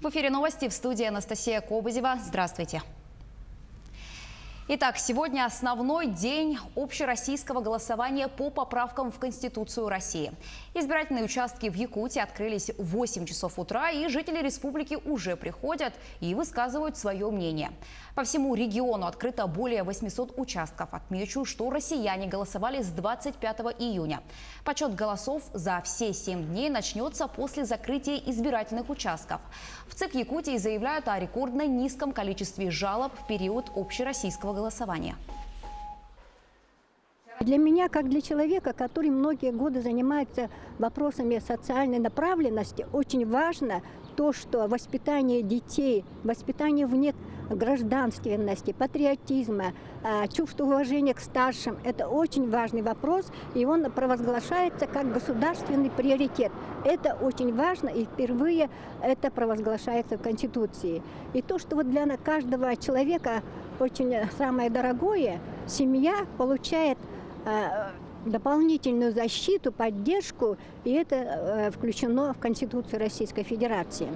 В эфире новости, в студии Анастасия Кобызева. Здравствуйте. Итак, сегодня основной день общероссийского голосования по поправкам в Конституцию России. Избирательные участки в Якутии открылись в 8 часов утра, и жители республики уже приходят и высказывают свое мнение. По всему региону открыто более 800 участков. Отмечу, что россияне голосовали с 25 июня. Подсчет голосов за все 7 дней начнется после закрытия избирательных участков. В ЦИК Якутии заявляют о рекордно низком количестве жалоб в период общероссийского голосования. Для меня, как для человека, который многие годы занимается вопросами социальной направленности, очень важно то, что воспитание детей, воспитание в них гражданственности, патриотизма, чувства уважения к старшим – это очень важный вопрос, и он провозглашается как государственный приоритет. Это очень важно, и впервые это провозглашается в Конституции. И то, что вот для каждого человека очень самое дорогое, семья получает дополнительную защиту, поддержку, и это включено в Конституцию Российской Федерации.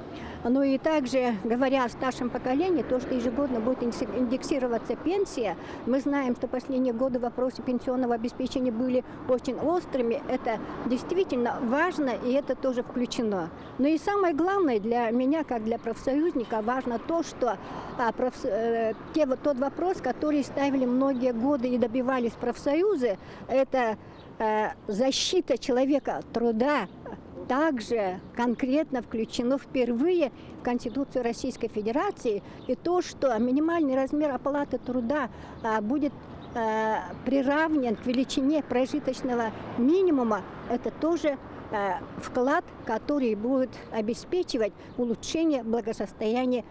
Ну и также, говоря о старшем поколении, то, что ежегодно будет индексироваться пенсия, мы знаем, что последние годы вопросы пенсионного обеспечения были очень острыми, это действительно важно, и это тоже включено. Но и самое главное для меня, как для профсоюзника, важно то, что тот вопрос, который ставили многие годы и добивались профсоюзы, это защита человека труда, также конкретно включено впервые в Конституцию Российской Федерации. И то, что минимальный размер оплаты труда будет приравнен к величине прожиточного минимума, это тоже вклад, который будет обеспечивать улучшение благосостояния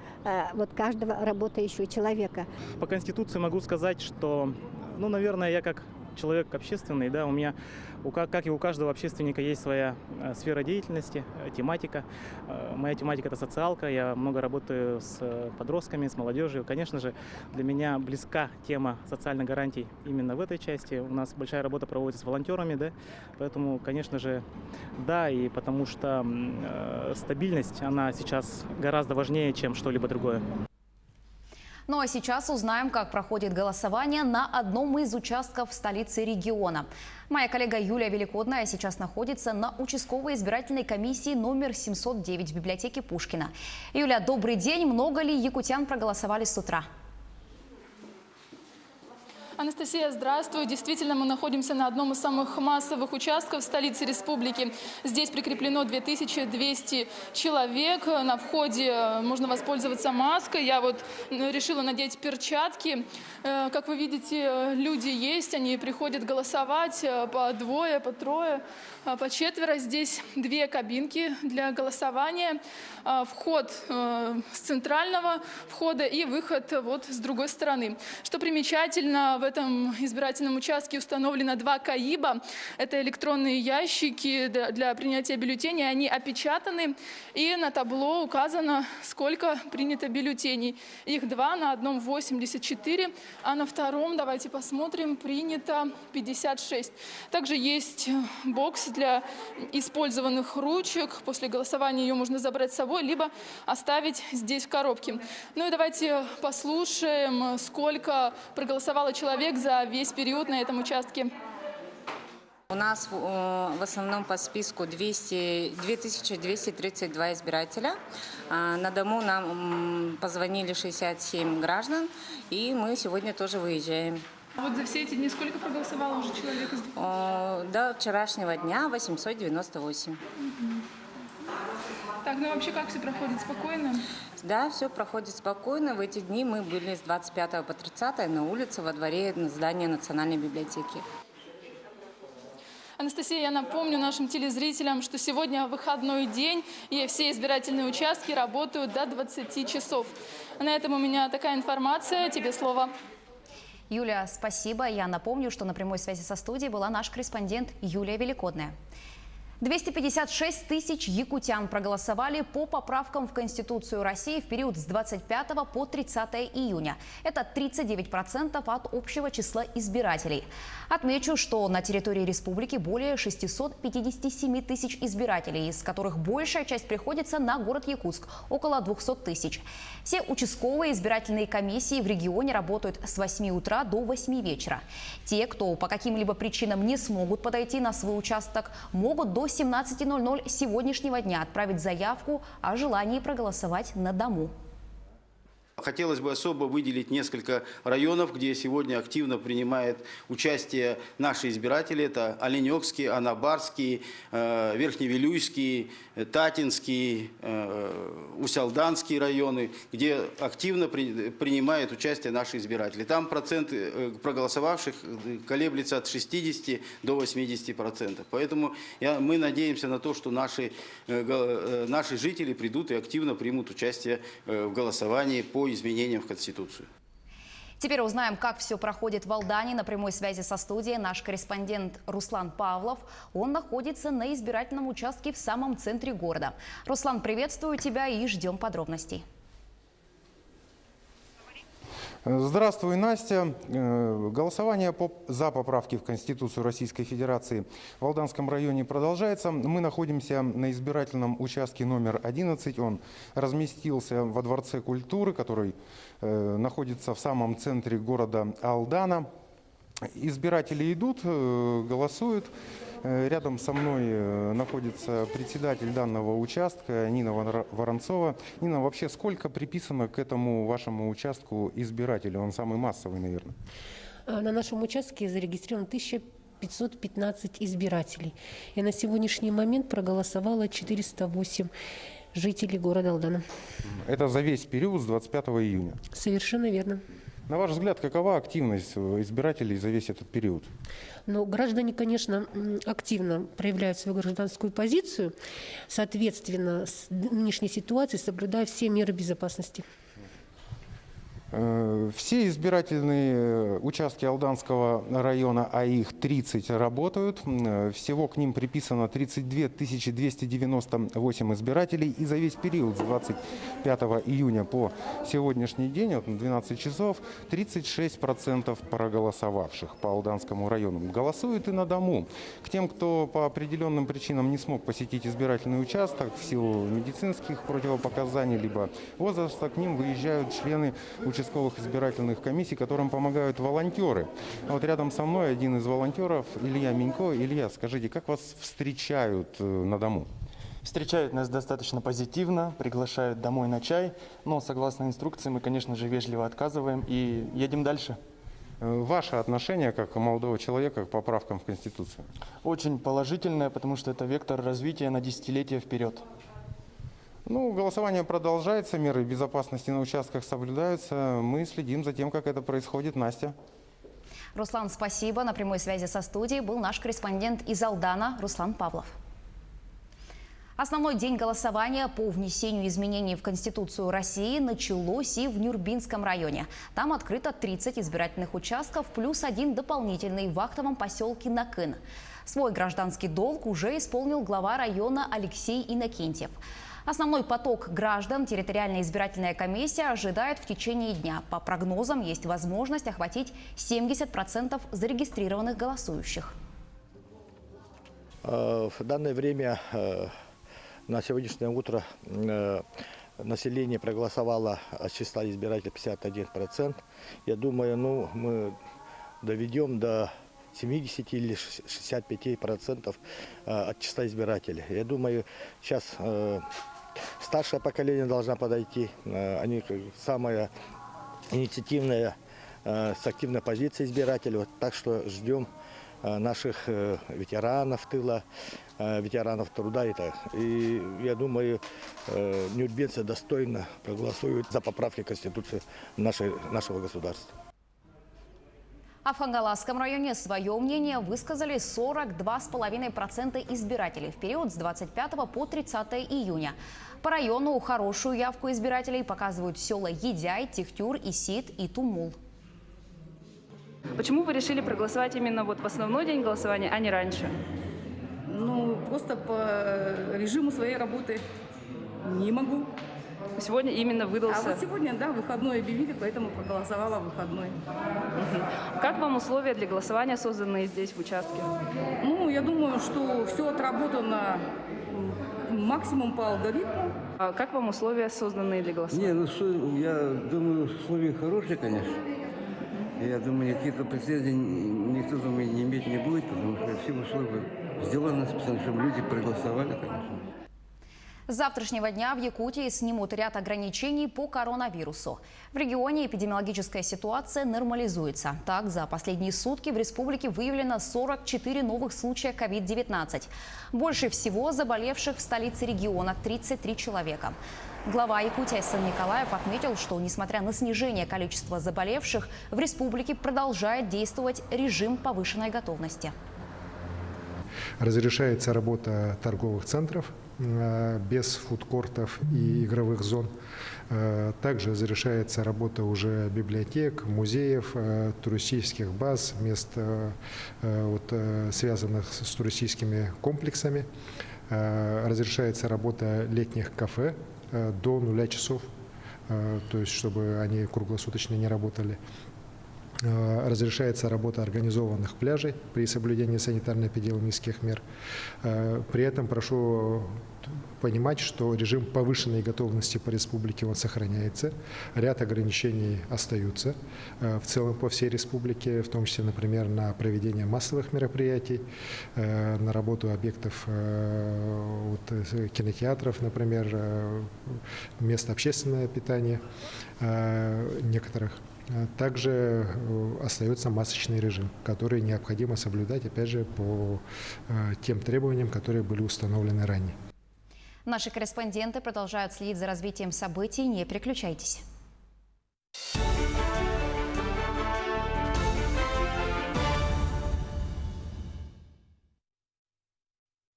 каждого работающего человека. По Конституции могу сказать, что, наверное, я как человек общественный, да, у меня, как и у каждого общественника, есть своя сфера деятельности, тематика. Моя тематика – это социалка, я много работаю с подростками, с молодежью. Конечно же, для меня близка тема социальных гарантий именно в этой части. У нас большая работа проводится с волонтерами, да, поэтому, конечно же, да, и потому что стабильность, она сейчас гораздо важнее, чем что-либо другое. Ну а сейчас узнаем, как проходит голосование на одном из участков столицы региона. Моя коллега Юлия Великодная сейчас находится на участковой избирательной комиссии номер 709 в библиотеке Пушкина. Юля, добрый день. Много ли якутян проголосовали с утра? Анастасия, здравствуй. Действительно, мы находимся на одном из самых массовых участков столицы республики. Здесь прикреплено 2200 человек. На входе можно воспользоваться маской. Я решила надеть перчатки. Как вы видите, люди есть, они приходят голосовать по двое, по трое, по четверо. Здесь 2 кабинки для голосования. Вход с центрального входа и выход с другой стороны. Что примечательно, в этом избирательном участке установлено 2 КАИБа. Это электронные ящики для принятия бюллетеней. Они опечатаны, и на табло указано, сколько принято бюллетеней. Их 2, на одном 84, а на втором, давайте посмотрим, принято 56. Также есть бокс для использованных ручек. После голосования ее можно забрать с собой, либо оставить здесь в коробке. Ну и давайте послушаем, сколько проголосовало человек за весь период на этом участке. У нас в основном по списку 2232 избирателя. На дому нам позвонили 67 граждан, и мы сегодня тоже выезжаем. А за все эти дни сколько проголосовало уже человек? До вчерашнего дня 898. Так, вообще как все проходит? Спокойно? Да, все проходит спокойно. В эти дни мы были с 25 по 30 на улице, во дворе здания Национальной библиотеки. Анастасия, я напомню нашим телезрителям, что сегодня выходной день, и все избирательные участки работают до 20 часов. На этом у меня такая информация. Тебе слово. Юля, спасибо. Я напомню, что на прямой связи со студией была наш корреспондент Юлия Великодная. 256 тысяч якутян проголосовали по поправкам в Конституцию России в период с 25 по 30 июня. Это 39% от общего числа избирателей. Отмечу, что на территории республики более 657 тысяч избирателей, из которых большая часть приходится на город Якутск – около 200 тысяч. Все участковые избирательные комиссии в регионе работают с 8 утра до 8 вечера. Те, кто по каким-либо причинам не смогут подойти на свой участок, могут до 17:00 сегодняшнего дня отправить заявку о желании проголосовать на дому. Хотелось бы особо выделить несколько районов, где сегодня активно принимают участие наши избиратели. Это Оленёкский, Анабарский, Верхневилюйский, Татинский, Усть-Алданский районы, где активно принимают участие наши избиратели. Там процент проголосовавших колеблется от 60 до 80%. Поэтому мы надеемся на то, что наши жители придут и активно примут участие в голосовании по изменениям в Конституцию. Теперь узнаем, как все проходит в Алдане. На прямой связи со студией наш корреспондент Руслан Павлов. Он находится на избирательном участке в самом центре города. Руслан, приветствую тебя и ждем подробностей. Здравствуй, Настя. Голосование за поправки в Конституцию Российской Федерации в Алданском районе продолжается. Мы находимся на избирательном участке номер 11. Он разместился во Дворце культуры, который находится в самом центре города Алдана. Избиратели идут, голосуют. Рядом со мной находится председатель данного участка Нина Воронцова. Нина, вообще сколько приписано к этому вашему участку избирателей? Он самый массовый, наверное. На нашем участке зарегистрировано 1515 избирателей. И на сегодняшний момент проголосовало 408 жителей города Алдана. Это за весь период с 25 июня? Совершенно верно. На ваш взгляд, какова активность избирателей за весь этот период? Но граждане, конечно, активно проявляют свою гражданскую позицию, соответственно, с нынешней ситуацией соблюдая все меры безопасности. Все избирательные участки Алданского района, а их 30, работают. Всего к ним приписано 32 298 избирателей. И за весь период с 25 июня по сегодняшний день, вот 12 часов, 36% проголосовавших по Алданскому району голосуют и на дому. К тем, кто по определенным причинам не смог посетить избирательный участок в силу медицинских противопоказаний либо возраста, к ним выезжают члены участковых избирательных комиссий, которым помогают волонтеры. Вот рядом со мной один из волонтеров, Илья Минько. Илья, скажите, как вас встречают на дому? Встречают нас достаточно позитивно, приглашают домой на чай, но согласно инструкции мы, конечно же, вежливо отказываем и едем дальше. Ваше отношение как молодого человека к поправкам в Конституцию? Очень положительное, потому что это вектор развития на десятилетия вперед. Ну, голосование продолжается, меры безопасности на участках соблюдаются. Мы следим за тем, как это происходит. Настя. Руслан, спасибо. На прямой связи со студией был наш корреспондент из Алдана Руслан Павлов. Основной день голосования по внесению изменений в Конституцию России началось и в Нюрбинском районе. Там открыто 30 избирательных участков плюс один дополнительный в актовом поселке Накын. Свой гражданский долг уже исполнил глава района Алексей Иннокентьев. Основной поток граждан территориальная избирательная комиссия ожидает в течение дня. По прогнозам, есть возможность охватить 70% зарегистрированных голосующих. В данное время, на сегодняшнее утро, население проголосовало от числа избирателей 51%. Я думаю, мы доведем до 70 или 65% от числа избирателей. Я думаю, сейчас старшее поколение должно подойти. Они самая инициативная, с активной позицией избирателей. Так что ждем наших ветеранов тыла, ветеранов труда. И я думаю, нюрбинцы достойно проголосуют за поправки Конституции нашего государства. А в Хангаласском районе свое мнение высказали 42,5% избирателей в период с 25 по 30 июня. По району хорошую явку избирателей показывают села Едяй, Тихтюр, Исид и Тумул. Почему вы решили проголосовать именно в основной день голосования, а не раньше? просто по режиму своей работы не могу. Сегодня именно выдался... А вот сегодня, да, выходной объявили, поэтому проголосовала в выходной. Как вам условия для голосования, созданные здесь, в участке? Ну, я думаю, что все отработано максимум по алгоритму. А как вам условия, созданные для голосования? Я думаю, условия хорошие, конечно. Я думаю, какие-то претензий никто не иметь не будет, потому что все условия сделаны специально, чтобы люди проголосовали, конечно. С завтрашнего дня в Якутии снимут ряд ограничений по коронавирусу. В регионе эпидемиологическая ситуация нормализуется. Так, за последние сутки в республике выявлено 44 новых случая COVID-19. Больше всего заболевших в столице региона – 33 человека. Глава Якутии Айсан Николаев отметил, что, несмотря на снижение количества заболевших, в республике продолжает действовать режим повышенной готовности. Разрешается работа торговых центров без фудкортов и игровых зон. Также разрешается работа уже библиотек, музеев, туристических баз, мест, связанных с туристическими комплексами. Разрешается работа летних кафе до 0 часов, то есть чтобы они круглосуточно не работали. Разрешается работа организованных пляжей при соблюдении санитарно-эпидемиологических мер. При этом прошу понимать, что режим повышенной готовности по республике он сохраняется. Ряд ограничений остаются в целом по всей республике, в том числе, например, на проведение массовых мероприятий, на работу объектов кинотеатров, например, мест общественного питания некоторых. Также остается масочный режим, который необходимо соблюдать, опять же, по тем требованиям, которые были установлены ранее. Наши корреспонденты продолжают следить за развитием событий. Не переключайтесь.